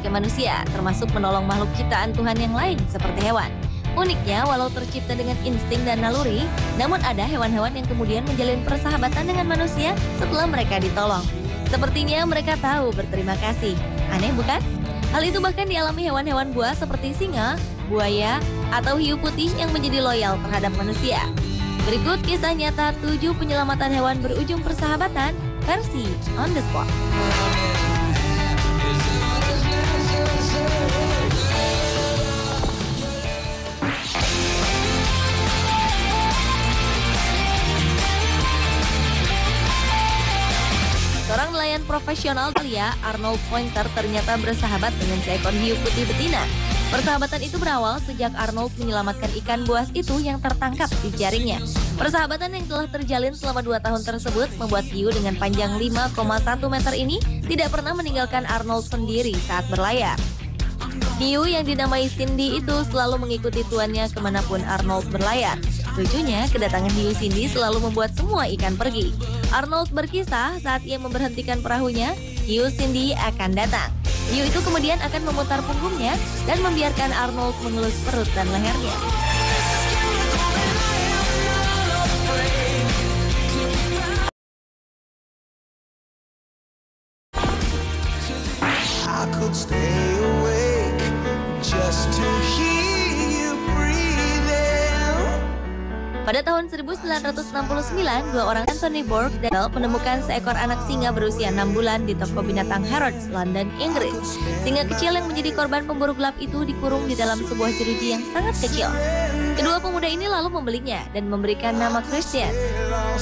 layaknya manusia, termasuk menolong makhluk ciptaan Tuhan yang lain seperti hewan. Uniknya, walau tercipta dengan insting dan naluri, namun ada hewan-hewan yang kemudian menjalin persahabatan dengan manusia setelah mereka ditolong. Sepertinya mereka tahu berterima kasih. Aneh bukan? Hal itu bahkan dialami hewan-hewan buas seperti singa, buaya, atau hiu putih yang menjadi loyal terhadap manusia. Berikut kisah nyata 7 penyelamatan hewan berujung persahabatan versi On The Spot. Seorang nelayan profesional Italia, Arnold Pointer, ternyata bersahabat dengan seekor hiu putih betina. Persahabatan itu berawal sejak Arnold menyelamatkan ikan buas itu yang tertangkap di jaringnya. Persahabatan yang telah terjalin selama 2 tahun tersebut membuat hiu dengan panjang 5,1 meter ini tidak pernah meninggalkan Arnold sendiri saat berlayar. Hiu yang dinamai Cindy itu selalu mengikuti tuannya kemanapun Arnold berlayar. Lucunya, kedatangan hiu Cindy selalu membuat semua ikan pergi. Arnold berkisah saat ia memberhentikan perahunya, hiu Cindy akan datang. Hiu itu kemudian akan memutar punggungnya dan membiarkan Arnold mengelus perut dan lehernya. I could stay awake just to hear you breathing. Pada tahun 1969, 2 orang Anthony Borgdale menemukan seekor anak singa berusia 6 bulan di toko binatang Harrods, London, Inggris. Singa kecil yang menjadi korban pemburu gelap itu dikurung di dalam sebuah jeruji yang sangat kecil. Kedua pemuda ini lalu membelinya dan memberikan nama Christian.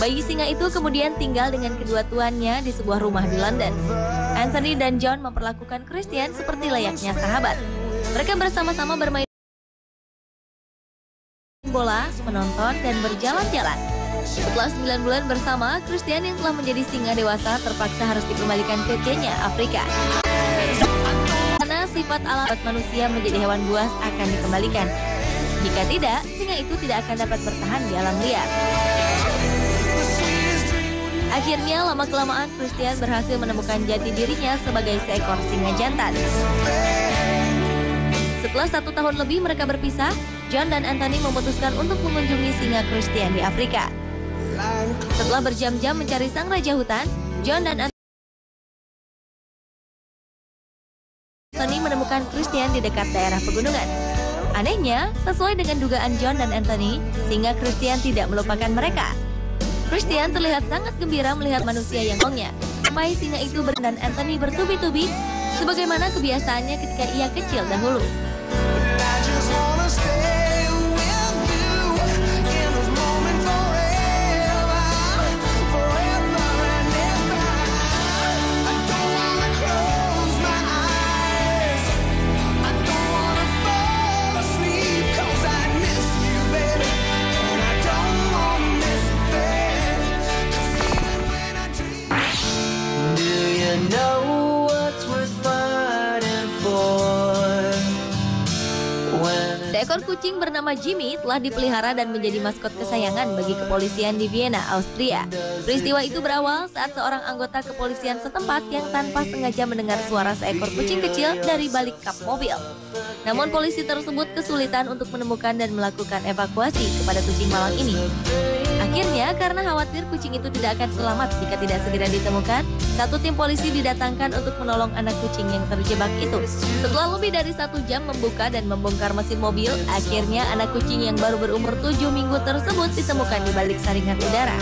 Bayi singa itu kemudian tinggal dengan kedua tuannya di sebuah rumah di London. Anthony dan John memperlakukan Christian seperti layaknya sahabat. Mereka bersama-sama bermain bola, menonton, dan berjalan-jalan. Setelah 9 bulan bersama, Christian yang telah menjadi singa dewasa terpaksa harus dikembalikan ke Kenya, Afrika. Karena sifat alam manusia menjadi hewan buas akan dikembalikan. Jika tidak, singa itu tidak akan dapat bertahan di alam liar. Akhirnya, lama-kelamaan Christian berhasil menemukan jati dirinya sebagai seekor singa jantan. Setelah 1 tahun lebih mereka berpisah, John dan Anthony memutuskan untuk mengunjungi singa Christian di Afrika. Setelah berjam-jam mencari sang raja hutan, John dan Anthony menemukan Christian di dekat daerah pegunungan. Anehnya, sesuai dengan dugaan John dan Anthony, singa Christian tidak melupakan mereka. Christian terlihat sangat gembira melihat manusia yang tolongnya. Sampai singa itu dan Anthony bertubi-tubi, sebagaimana kebiasaannya ketika ia kecil dahulu. Seekor kucing bernama Jimmy telah dipelihara dan menjadi maskot kesayangan bagi kepolisian di Vienna, Austria. Peristiwa itu berawal saat seorang anggota kepolisian setempat yang tanpa sengaja mendengar suara seekor kucing kecil dari balik kap mobil. Namun polisi tersebut kesulitan untuk menemukan dan melakukan evakuasi kepada kucing malang ini. Akhirnya, karena khawatir kucing itu tidak akan selamat jika tidak segera ditemukan, satu tim polisi didatangkan untuk menolong anak kucing yang terjebak itu. Setelah lebih dari 1 jam membuka dan membongkar mesin mobil, akhirnya anak kucing yang baru berumur 7 minggu tersebut ditemukan di balik saringan udara.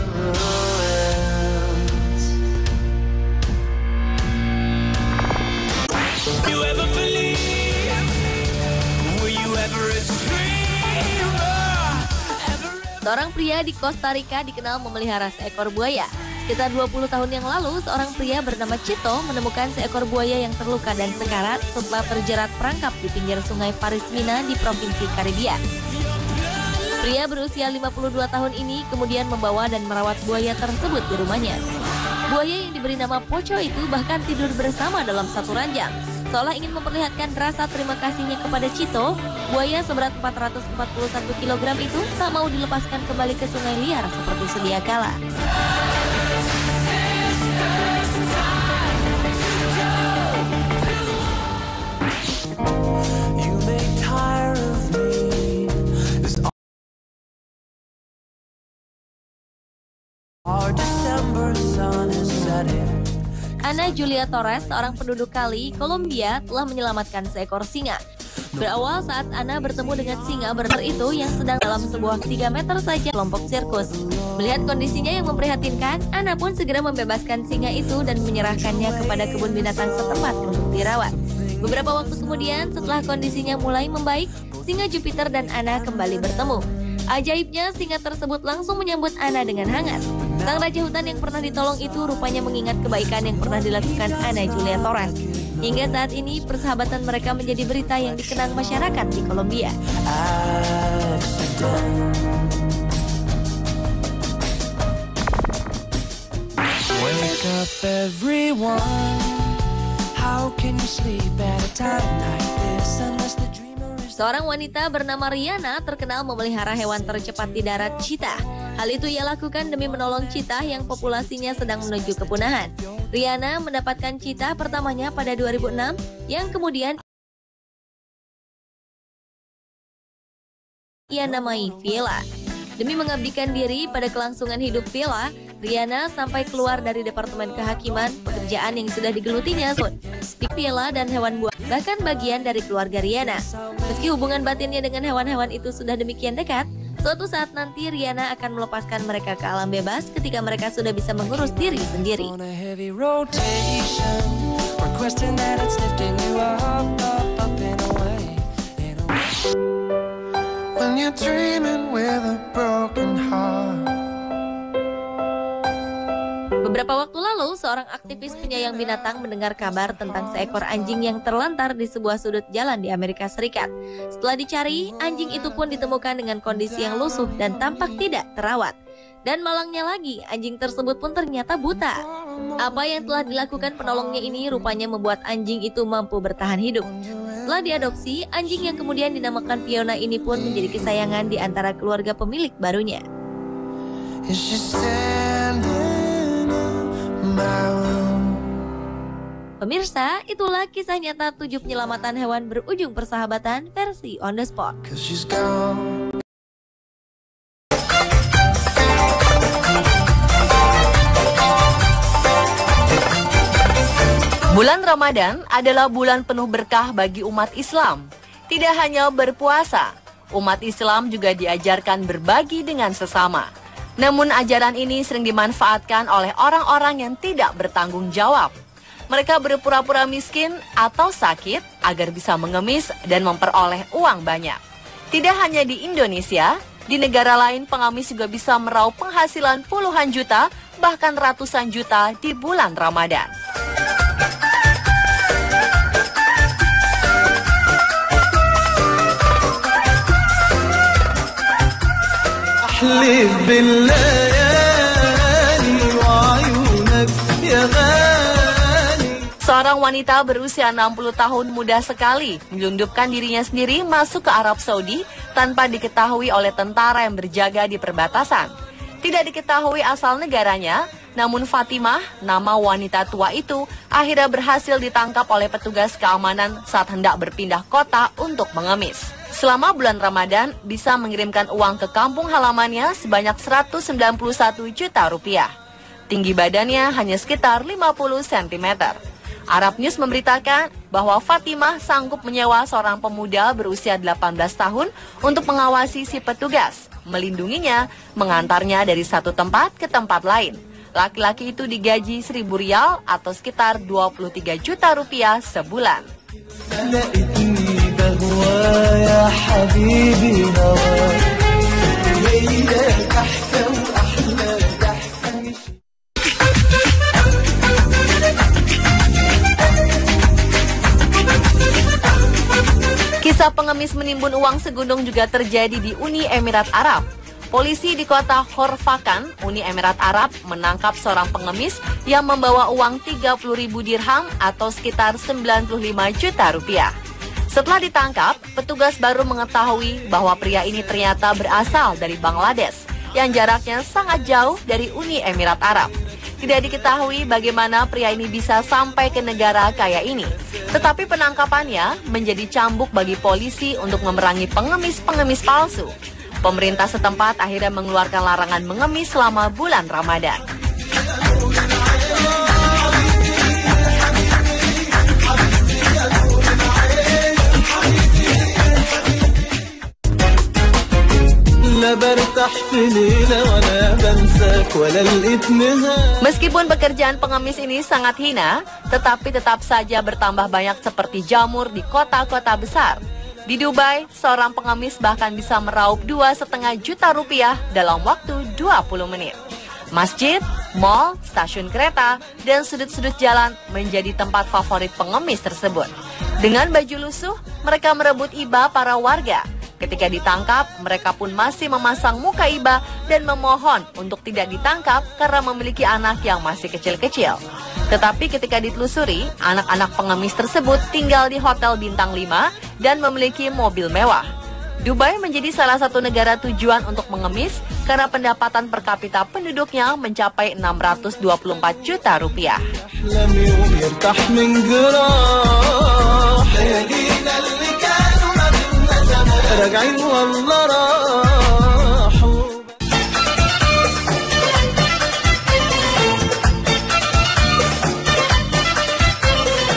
Seorang pria di Costa Rica dikenal memelihara seekor buaya. Sekitar 20 tahun yang lalu, seorang pria bernama Chito menemukan seekor buaya yang terluka dan sekarat setelah terjerat perangkap di pinggir sungai Parismina di Provinsi Karibia. Pria berusia 52 tahun ini kemudian membawa dan merawat buaya tersebut di rumahnya. Buaya yang diberi nama Pocho itu bahkan tidur bersama dalam satu ranjang. Seolah ingin memperlihatkan rasa terima kasihnya kepada Chito, buaya seberat 441 kg itu tak mau dilepaskan kembali ke sungai liar seperti sedia kala. Ana Julia Torres, seorang penduduk Cali, Kolombia, telah menyelamatkan seekor singa. Berawal saat Ana bertemu dengan singa berenang itu yang sedang dalam sebuah 3 meter saja kelompok sirkus. Melihat kondisinya yang memprihatinkan, Ana pun segera membebaskan singa itu dan menyerahkannya kepada kebun binatang setempat untuk dirawat. Beberapa waktu kemudian, setelah kondisinya mulai membaik, singa Jupiter dan Ana kembali bertemu. Ajaibnya, singa tersebut langsung menyambut Ana dengan hangat. Sang raja hutan yang pernah ditolong itu rupanya mengingat kebaikan yang pernah dilakukan Ana Julia Torres. Hingga saat ini, persahabatan mereka menjadi berita yang dikenang masyarakat di Kolombia. Wake up everyone. How can you sleep at a time like this unless the dreamer is... Seorang wanita bernama Rihanna terkenal memelihara hewan tercepat di darat, cheetah. Hal itu ia lakukan demi menolong cheetah yang populasinya sedang menuju kepunahan. Rihanna mendapatkan cheetah pertamanya pada 2006 yang kemudian ia namai Villa. Demi mengabdikan diri pada kelangsungan hidup Villa, Rihanna sampai keluar dari Departemen Kehakiman, pekerjaan yang sudah digelutinya di Villa dan hewan buas, bahkan bagian dari keluarga Rihanna. Meski hubungan batinnya dengan hewan-hewan itu sudah demikian dekat, suatu saat nanti Rihanna akan melepaskan mereka ke alam bebas ketika mereka sudah bisa mengurus diri sendiri. Beberapa waktu lalu, seorang aktivis penyayang binatang mendengar kabar tentang seekor anjing yang terlantar di sebuah sudut jalan di Amerika Serikat. Setelah dicari, anjing itu pun ditemukan dengan kondisi yang lusuh dan tampak tidak terawat. Dan malangnya lagi, anjing tersebut pun ternyata buta. Apa yang telah dilakukan penolongnya ini rupanya membuat anjing itu mampu bertahan hidup. Setelah diadopsi, anjing yang kemudian dinamakan Fiona ini pun menjadi kesayangan di antara keluarga pemilik barunya. Pemirsa, itulah kisah nyata 7 penyelamatan hewan berujung persahabatan versi On The Spot. Bulan Ramadan adalah bulan penuh berkah bagi umat Islam. Tidak hanya berpuasa, umat Islam juga diajarkan berbagi dengan sesama. Namun ajaran ini sering dimanfaatkan oleh orang-orang yang tidak bertanggung jawab. Mereka berpura-pura miskin atau sakit agar bisa mengemis dan memperoleh uang banyak. Tidak hanya di Indonesia, di negara lain pengemis juga bisa meraup penghasilan puluhan juta, bahkan ratusan juta di bulan Ramadan. Seorang wanita berusia 60 tahun muda sekali menyelundupkan dirinya sendiri masuk ke Arab Saudi tanpa diketahui oleh tentara yang berjaga di perbatasan. Tidak diketahui asal negaranya, namun Fatimah, nama wanita tua itu, akhirnya berhasil ditangkap oleh petugas keamanan saat hendak berpindah kota untuk mengemis. Selama bulan Ramadan, bisa mengirimkan uang ke kampung halamannya sebanyak 191 juta rupiah. Tinggi badannya hanya sekitar 50 cm. Arab News memberitakan bahwa Fatimah sanggup menyewa seorang pemuda berusia 18 tahun untuk mengawasi si petugas, melindunginya, mengantarnya dari satu tempat ke tempat lain. Laki-laki itu digaji 1.000 rial atau sekitar 23 juta rupiah sebulan. Kisah pengemis menimbun uang segundung juga terjadi di Uni Emirat Arab. Polisi di kota Horfakan, Uni Emirat Arab, menangkap seorang pengemis yang membawa uang 30.000 dirham atau sekitar 95 juta rupiah. Setelah ditangkap, petugas baru mengetahui bahwa pria ini ternyata berasal dari Bangladesh, yang jaraknya sangat jauh dari Uni Emirat Arab. Tidak diketahui bagaimana pria ini bisa sampai ke negara kaya ini. Tetapi penangkapannya menjadi cambuk bagi polisi untuk memerangi pengemis-pengemis palsu. Pemerintah setempat akhirnya mengeluarkan larangan mengemis selama bulan Ramadan. Meskipun pekerjaan pengemis ini sangat hina, tetapi tetap saja bertambah banyak seperti jamur di kota-kota besar. Di Dubai, seorang pengemis bahkan bisa meraup 2,5 juta rupiah dalam waktu 20 menit. Masjid, mal, stasiun kereta, dan sudut-sudut jalan menjadi tempat favorit pengemis tersebut. Dengan baju lusuh, mereka merebut iba para warga. Ketika ditangkap, mereka pun masih memasang muka iba dan memohon untuk tidak ditangkap karena memiliki anak yang masih kecil-kecil. Tetapi ketika ditelusuri, anak-anak pengemis tersebut tinggal di hotel bintang 5 dan memiliki mobil mewah. Dubai menjadi salah satu negara tujuan untuk mengemis karena pendapatan per kapita penduduknya mencapai 624 juta rupiah.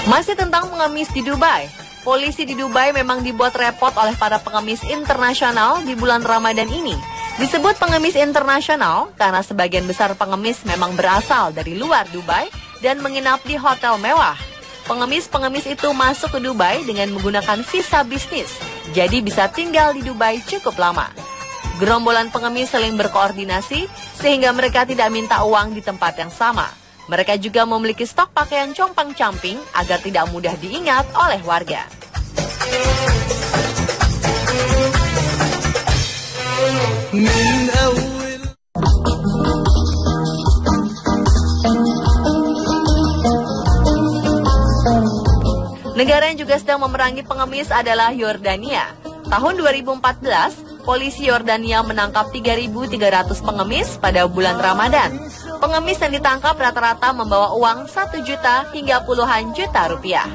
Masih tentang pengemis di Dubai. Polisi di Dubai memang dibuat repot oleh para pengemis internasional di bulan Ramadan ini. Disebut pengemis internasional karena sebagian besar pengemis memang berasal dari luar Dubai dan menginap di hotel mewah. Pengemis-pengemis itu masuk ke Dubai dengan menggunakan visa bisnis, jadi bisa tinggal di Dubai cukup lama. Gerombolan pengemis saling berkoordinasi sehingga mereka tidak minta uang di tempat yang sama. Mereka juga memiliki stok pakaian compang-camping agar tidak mudah diingat oleh warga. Negara yang juga sedang memerangi pengemis adalah Yordania. Tahun 2014, polisi Yordania menangkap 3.300 pengemis pada bulan Ramadan. Pengemis yang ditangkap rata-rata membawa uang 1 juta hingga puluhan juta rupiah.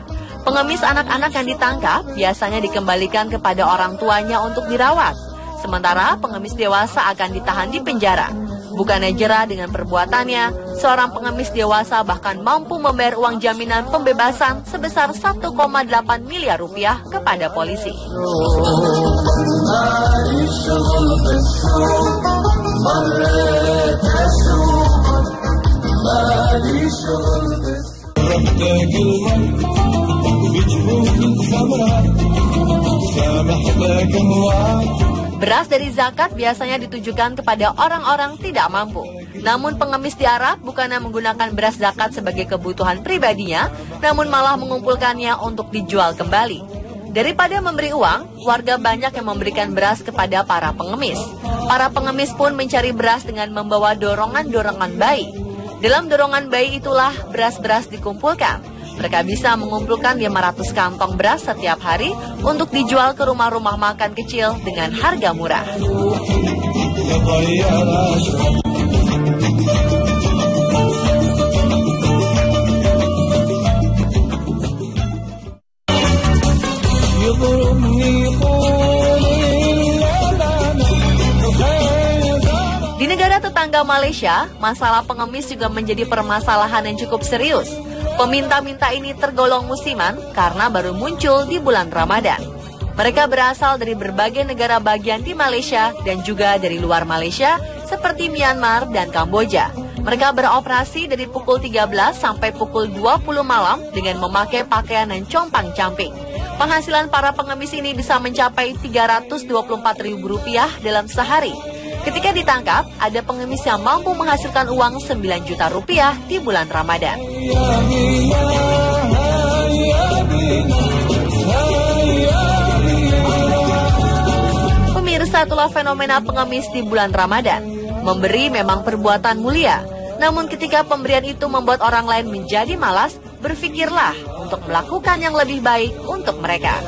Pengemis anak-anak yang ditangkap biasanya dikembalikan kepada orang tuanya untuk dirawat. Sementara pengemis dewasa akan ditahan di penjara. Bukannya jera dengan perbuatannya, seorang pengemis dewasa bahkan mampu membayar uang jaminan pembebasan sebesar 1,8 miliar rupiah kepada polisi. Beras dari zakat biasanya ditujukan kepada orang-orang tidak mampu. Namun pengemis di Arab bukannya menggunakan beras zakat sebagai kebutuhan pribadinya, namun malah mengumpulkannya untuk dijual kembali. Daripada memberi uang, warga banyak yang memberikan beras kepada para pengemis. Para pengemis pun mencari beras dengan membawa dorongan-dorongan bayi. Dalam dorongan bayi itulah beras-beras dikumpulkan. Mereka bisa mengumpulkan 500 kantong beras setiap hari untuk dijual ke rumah-rumah makan kecil dengan harga murah. Di negara tetangga Malaysia, masalah pengemis juga menjadi permasalahan yang cukup serius. Peminta-minta ini tergolong musiman karena baru muncul di bulan Ramadan. Mereka berasal dari berbagai negara bagian di Malaysia dan juga dari luar Malaysia seperti Myanmar dan Kamboja. Mereka beroperasi dari pukul 13 sampai pukul 20 malam dengan memakai pakaian yang compang-camping. Penghasilan para pengemis ini bisa mencapai Rp324.000 dalam sehari. Ketika ditangkap, ada pengemis yang mampu menghasilkan uang 9 juta rupiah di bulan Ramadan. Pemirsa, itulah fenomena pengemis di bulan Ramadan. Memberi memang perbuatan mulia, namun ketika pemberian itu membuat orang lain menjadi malas, berpikirlah untuk melakukan yang lebih baik untuk mereka.